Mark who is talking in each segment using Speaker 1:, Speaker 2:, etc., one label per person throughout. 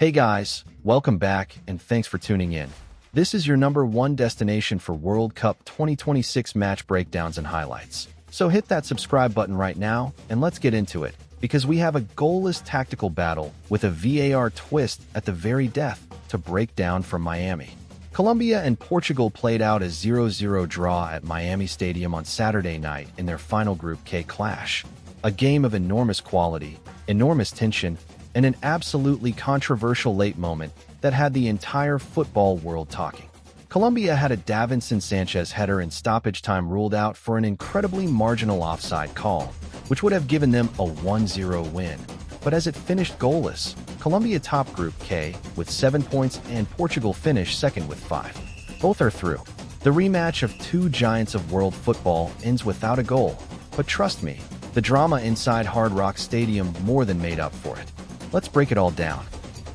Speaker 1: Hey guys, welcome back and thanks for tuning in. This is your number one destination for World Cup 2026 match breakdowns and highlights. So hit that subscribe button right now and let's get into it, because we have a goalless tactical battle with a VAR twist at the very death to break down from Miami. Colombia and Portugal played out a 0-0 draw at Miami Stadium on Saturday night in their final Group K clash. A game of enormous quality, enormous tension, and an absolutely controversial late moment that had the entire football world talking. Colombia had a Davinson Sanchez header in stoppage time ruled out for an incredibly marginal offside call, which would have given them a 1-0 win. But as it finished goalless, Colombia topped Group K with 7 points and Portugal finished second with 5. Both are through. The rematch of two giants of world football ends without a goal, but trust me, the drama inside Hard Rock Stadium more than made up for it. Let's break it all down.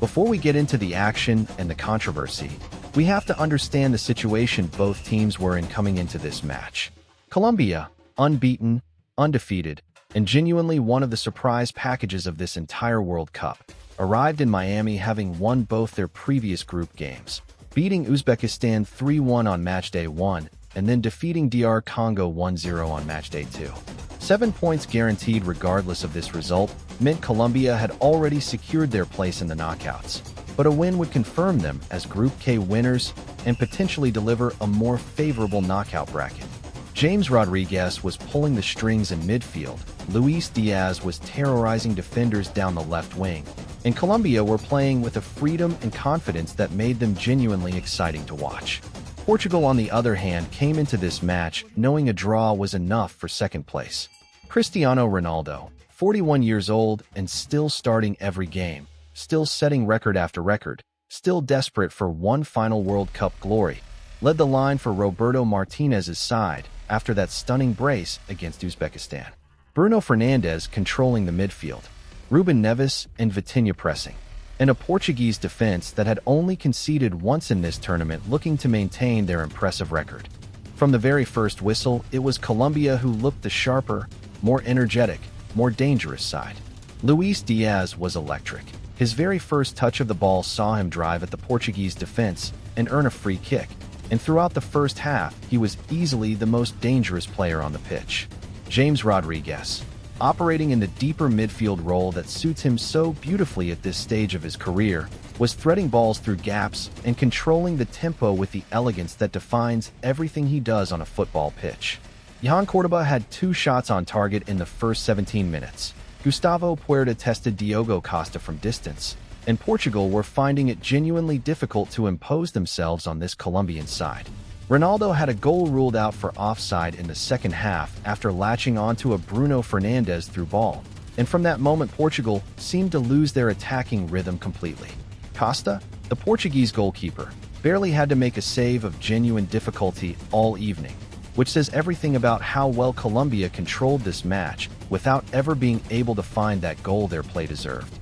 Speaker 1: Before we get into the action and the controversy, we have to understand the situation both teams were in coming into this match. Colombia, unbeaten, undefeated, and genuinely one of the surprise packages of this entire World Cup, arrived in Miami having won both their previous group games, beating Uzbekistan 3-1 on matchday 1 and then defeating DR Congo 1-0 on matchday 2. 7 points guaranteed regardless of this result meant Colombia had already secured their place in the knockouts, but a win would confirm them as Group K winners and potentially deliver a more favorable knockout bracket. James Rodriguez was pulling the strings in midfield, Luis Diaz was terrorizing defenders down the left wing, and Colombia were playing with a freedom and confidence that made them genuinely exciting to watch. Portugal, on the other hand, came into this match knowing a draw was enough for second place. Cristiano Ronaldo, 41 years old and still starting every game, still setting record after record, still desperate for one final World Cup glory, led the line for Roberto Martinez's side after that stunning brace against Uzbekistan. Bruno Fernandes controlling the midfield, Ruben Neves and Vitinha pressing, and a Portuguese defense that had only conceded once in this tournament looking to maintain their impressive record. From the very first whistle, it was Colombia who looked the sharper, more energetic, more dangerous side. Luis Diaz was electric. His very first touch of the ball saw him drive at the Portuguese defense and earn a free kick, and throughout the first half, he was easily the most dangerous player on the pitch. James Rodriguez, operating in the deeper midfield role that suits him so beautifully at this stage of his career, was threading balls through gaps and controlling the tempo with the elegance that defines everything he does on a football pitch. Johan Cordoba had 2 shots on target in the first 17 minutes. Gustavo Puerta tested Diogo Costa from distance, and Portugal were finding it genuinely difficult to impose themselves on this Colombian side. Ronaldo had a goal ruled out for offside in the second half after latching onto a Bruno Fernandes through ball, and from that moment Portugal seemed to lose their attacking rhythm completely. Costa, the Portuguese goalkeeper, barely had to make a save of genuine difficulty all evening, which says everything about how well Colombia controlled this match without ever being able to find that goal their play deserved.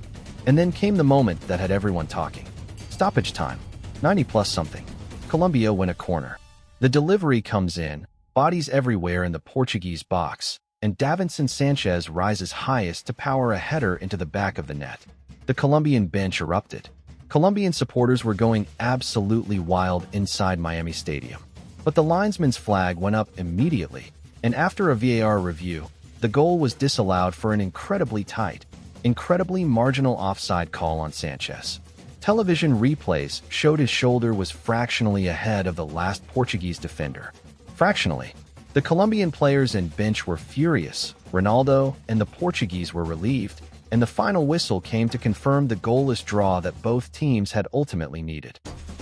Speaker 1: And then came the moment that had everyone talking. Stoppage time, 90 plus something. Colombia win a corner. The delivery comes in, bodies everywhere in the Portuguese box, and Davinson Sanchez rises highest to power a header into the back of the net. The Colombian bench erupted. Colombian supporters were going absolutely wild inside Miami Stadium. But the linesman's flag went up immediately, and after a VAR review, the goal was disallowed for an incredibly tight, incredibly marginal offside call on Sanchez. Television replays showed his shoulder was fractionally ahead of the last Portuguese defender. Fractionally. The Colombian players and bench were furious, Ronaldo and the Portuguese were relieved, and the final whistle came to confirm the goalless draw that both teams had ultimately needed.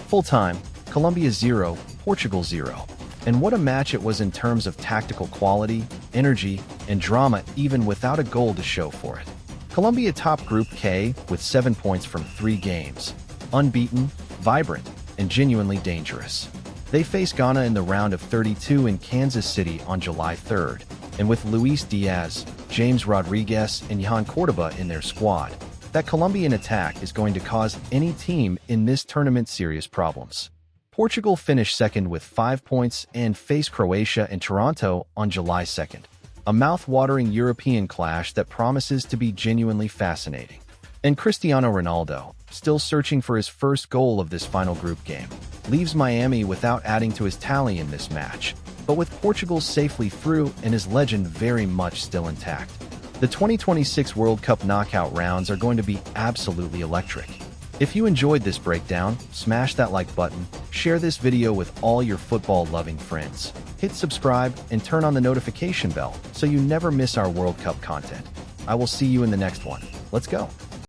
Speaker 1: Full time, Colombia 0, Portugal 0. And what a match it was in terms of tactical quality, energy, and drama even without a goal to show for it. Colombia topped Group K with 7 points from 3 games, unbeaten, vibrant, and genuinely dangerous. They face Ghana in the round of 32 in Kansas City on July 3rd, and with Luis Diaz, James Rodriguez, and Johan Cordoba in their squad, that Colombian attack is going to cause any team in this tournament serious problems. Portugal finished second with 5 points and face Croatia in Toronto on July 2nd, a mouth-watering European clash that promises to be genuinely fascinating. And Cristiano Ronaldo, still searching for his first goal of this final group game, leaves Miami without adding to his tally in this match, but with Portugal safely through and his legend very much still intact. The 2026 World Cup knockout rounds are going to be absolutely electric. If you enjoyed this breakdown, smash that like button, share this video with all your football-loving friends, hit subscribe, and turn on the notification bell so you never miss our World Cup content. I will see you in the next one. Let's go!